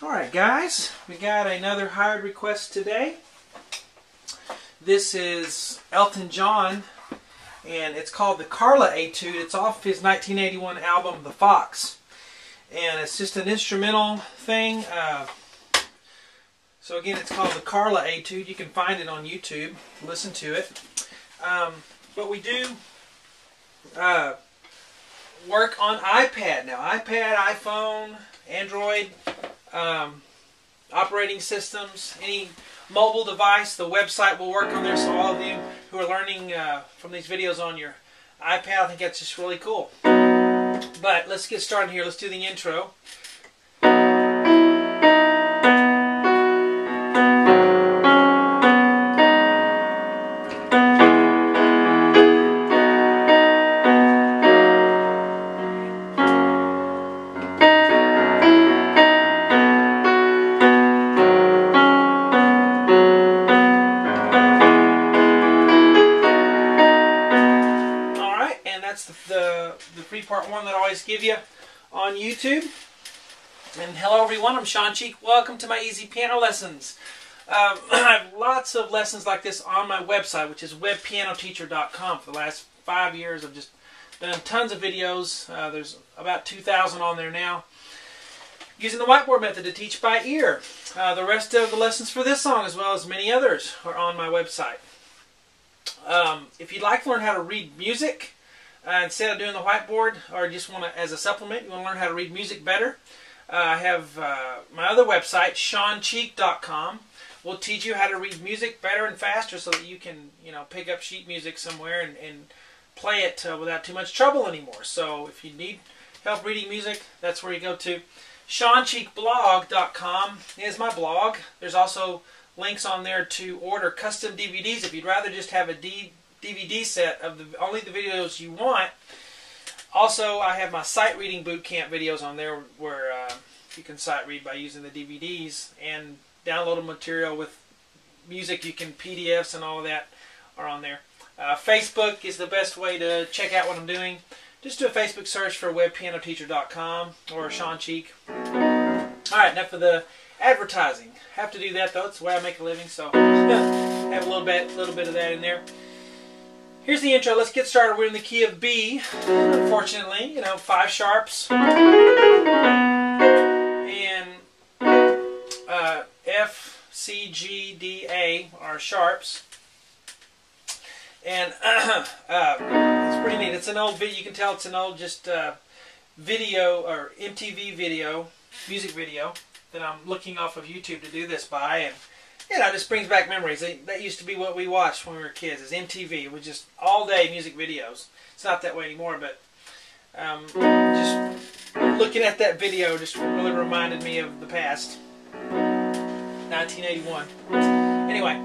Alright guys, we got another hired request today. This is Elton John, and it's called the Carla Etude. It's off his 1981 album, The Fox. And it's just an instrumental thing. So again, it's called the Carla Etude. You can find it on YouTube. Listen to it. But we do work on iPad now. iPad, iPhone, Android, operating systems, any mobile device. The website will work on there, so all of you who are learning from these videos on your iPad, I think that's just really cool. But let's get started here. Let's do the intro. That's the three-part one that I always give you on YouTube. And hello everyone, I'm Sean Cheek. Welcome to my easy piano lessons. I have lots of lessons like this on my website, which is webpianoteacher.com. For the last 5 years I've just done tons of videos. There's about 2,000 on there now. Using the whiteboard method to teach by ear. The rest of the lessons for this song, as well as many others, are on my website. If you'd like to learn how to read music, instead of doing the whiteboard, or just want to, as a supplement, you want to learn how to read music better, I have my other website, SeanCheek.com. will teach you how to read music better and faster, so that you can, pick up sheet music somewhere and play it without too much trouble anymore. So if you need help reading music, that's where you go to. SeanCheekBlog.com is my blog. There's also links on there to order custom DVDs if you'd rather just have a DVD set of only the videos you want. Also, I have my sight reading boot camp videos on there where you can sight read by using the DVDs, and downloadable material with music, you can PDFs and all of that are on there. Facebook is the best way to check out what I'm doing. Just do a Facebook search for webpianoteacher.com or Sean Cheek. Alright, enough of the advertising. Have to do that though, it's the way I make a living, so have a little bit of that in there. Here's the intro. Let's get started. We're in the key of B, unfortunately. 5 sharps. And F, C, G, D, A are sharps. And it's pretty neat. It's an old video. You can tell it's an old video, or MTV video, music video, that I'm looking off of YouTube to do this by. And it just brings back memories. That used to be what we watched when we were kids, is MTV. It was just all day music videos. It's not that way anymore, but just looking at that video just really reminded me of the past. 1981. Anyway,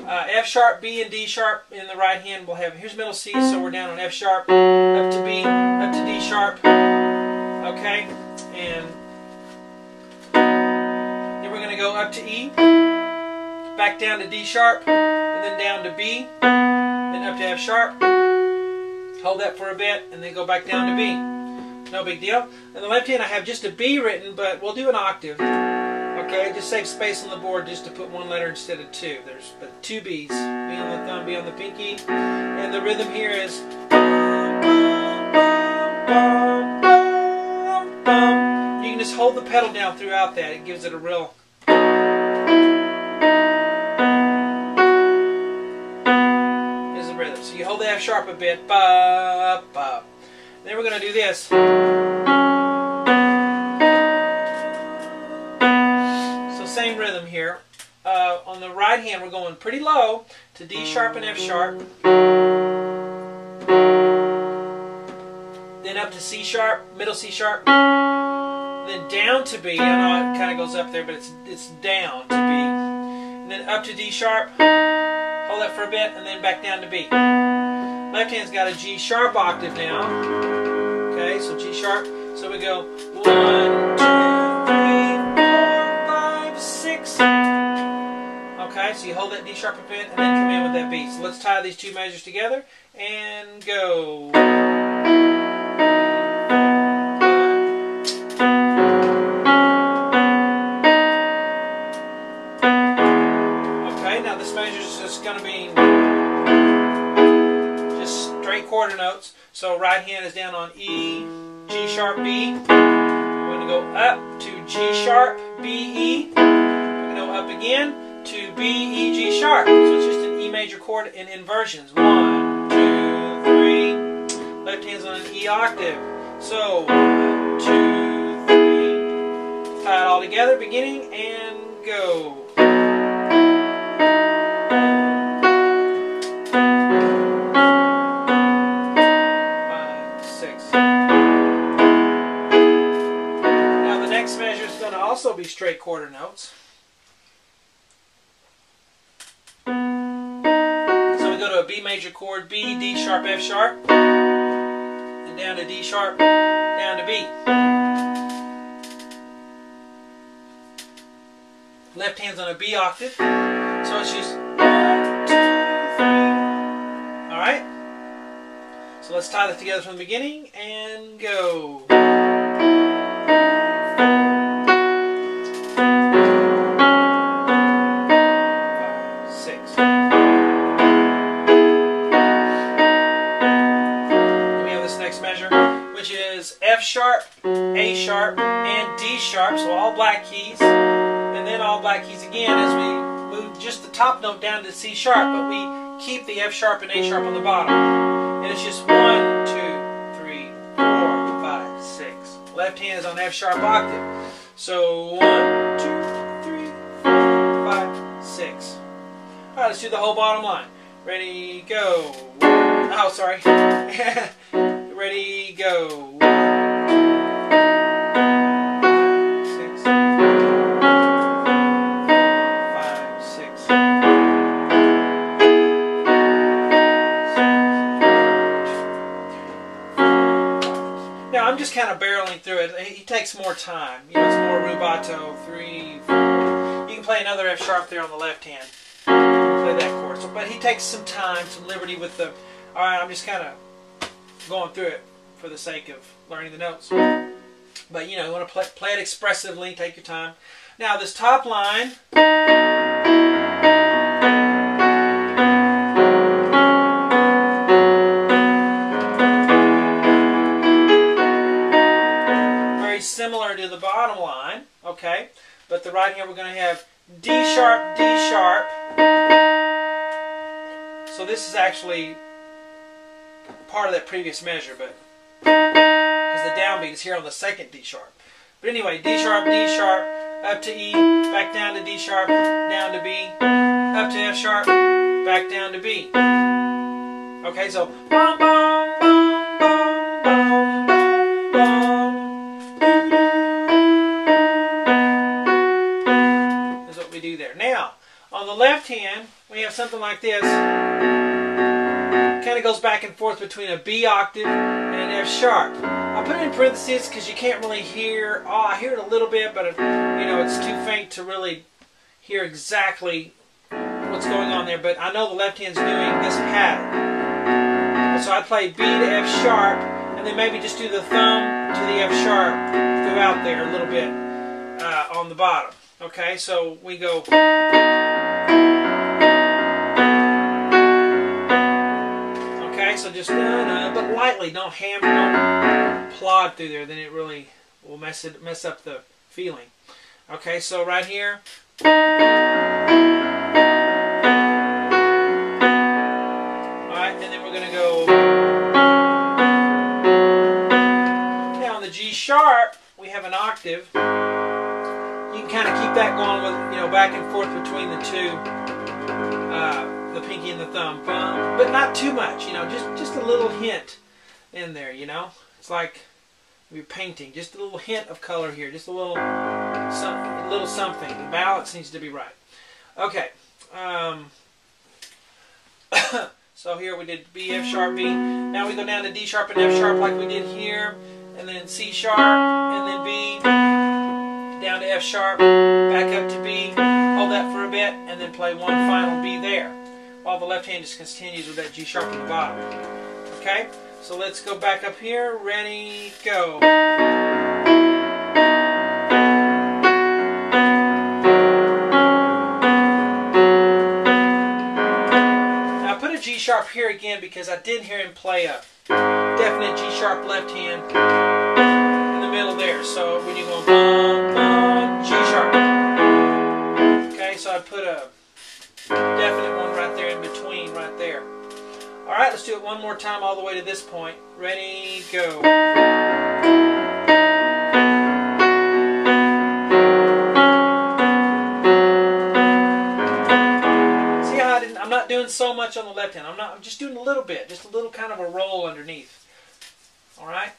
F sharp, B, and D sharp in the right hand. We'll have, here's middle C, so we're down on F sharp, up to B, up to D sharp. Okay, and then we're going to go up to E, back down to D sharp, and then down to B, then up to F sharp. Hold that for a bit, and then go back down to B. No big deal. On the left hand I have just a B written, but we'll do an octave. Okay, just save space on the board just to put one letter instead of two. There's 2 B's. B on the thumb, B on the pinky. And the rhythm here is you can just hold the pedal down throughout that. It gives it a real rhythm. So you hold the F sharp a bit, ba, ba. Then we're going to do this. So same rhythm here. On the right hand we're going pretty low to D sharp and F sharp. Then up to C sharp, middle C sharp. Then down to B. I know it kind of goes up there, but it's down to B. And then up to D sharp. Hold that for a bit, and then back down to B. Left hand's got a G sharp octave now. Okay, so G sharp. So we go 1, 2, 3, 4, 5, 6. Okay, so you hold that D sharp a bit, and then come in with that B. So let's tie these 2 measures together and go. quarter notes. So right hand is down on E, G sharp, B. We're going to go up to G sharp, B, E. We're going to go up again to B, E, G sharp. So it's just an E major chord in inversions. 1, 2, 3. Left hand's on an E octave. So 1, 2, 3. Tie it all together, beginning and go. 5, 6. Now the next measure is going to also be straight quarter notes. Go to a B major chord, B, D sharp, F sharp, and down to D sharp, down to B. Left hand's on a B octave, so it's just 1, 2, 3. Alright? So let's tie that together from the beginning and go. 5, 6. Which is F sharp, A sharp, and D sharp, so all black keys, and then all black keys again as we move just the top note down to C sharp, but we keep the F sharp and A sharp on the bottom. And it's just 1, 2, 3, 4, 5, 6. Left hand is on F sharp octave. So 1, 2, 3, 4, 5, 6. Alright, let's do the whole bottom line. Ready, go. Oh, sorry. Ready, go. 1, 2, 6, 5, 6. Now I'm just kind of barreling through it. He takes more time. You know, it's more rubato. 3, 4. You can play another F sharp there on the left hand. Play that chord. So, but he takes some time, some liberty with the. All right, I'm just kind of going through it for the sake of learning the notes. But you know, you want to play it expressively, take your time. Now this top line, very similar to the bottom line, okay? But the right hand we're going to have D sharp, D sharp. So this is actually part of that previous measure, but because the downbeat is here on the second D sharp. But anyway, D sharp, up to E, back down to D sharp, down to B, up to F sharp, back down to B. Okay, so bum, bum, bum, bum, bum, bum, that's what we do there. Now, on the left hand, we have something like this. Kind of goes back and forth between a B octave and an F sharp. I'll put it in parentheses because you can't really hear. Oh, I hear it a little bit, but you know, it's too faint to really hear exactly what's going on there. But I know the left hand's doing this pattern. So I play B to F sharp, and then maybe just do the thumb to the F sharp throughout there a little bit on the bottom. Okay, so we go. So just but lightly, don't hammer, don't plod through there. Then it really will mess up the feeling. Okay, so right here. All right, and then we're going to go. Now on the G sharp, we have an octave. You can kind of keep that going with, you know, back and forth between the two. The pinky and the thumb, but not too much, you know, just a little hint in there, you know. It's like you're painting, just a little hint of color here, just a little something. The balance needs to be right. Okay, so here we did B, F sharp, B. Now we go down to D sharp and F sharp like we did here, and then C sharp, and then B, down to F sharp, back up to B, hold that for a bit, and then play one final B there, while the left hand just continues with that G sharp on the bottom. Okay, so let's go back up here. Ready, go. Now put a G sharp sharp here again because I didn't hear him play a definite G sharp left hand in the middle there. So when you go bum, bum, G sharp. Okay, so I put a definite one right there in between right there. Alright, let's do it one more time all the way to this point. Ready, go. See how I'm not doing so much on the left hand. I'm just doing a little bit, just a little kind of a roll underneath. Alright?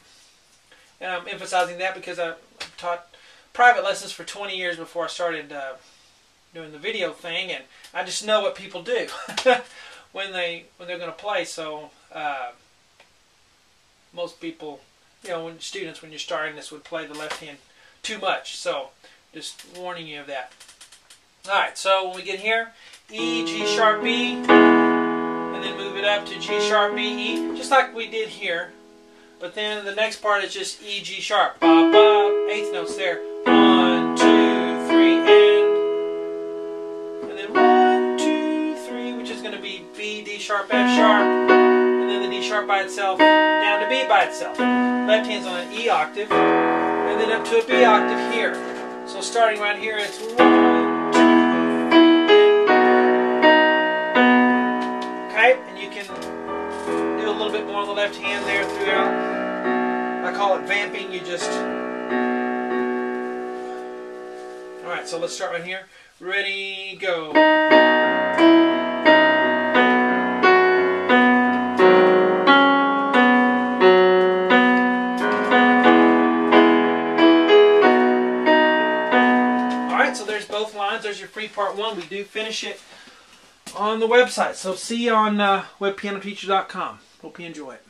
And I'm emphasizing that because I taught private lessons for 20 years before I started doing the video thing, and I just know what people do when they're going to play. So most people, when students, when you're starting this, would play the left hand too much. So just warning you of that. All right. So when we get here, E, G sharp, B, and then move it up to G sharp, B, E, just like we did here. But then the next part is just E, G sharp, ba, ba, eighth notes there. 1, 2, 3, and then 1, 2, 3, which is going to be B, D sharp, F sharp, and then the D sharp by itself, down to B by itself. Left hand's on an E octave, and then up to a B octave here. So starting right here, it's 1, 2, 3, okay, and you can do a little bit more on the left hand there throughout. I call it vamping. You just... Alright, so let's start right here. Ready, go. Alright, so there's both lines. There's your free part one. We do finish it on the website. So see you on webpianoteacher.com. Hope you enjoy it.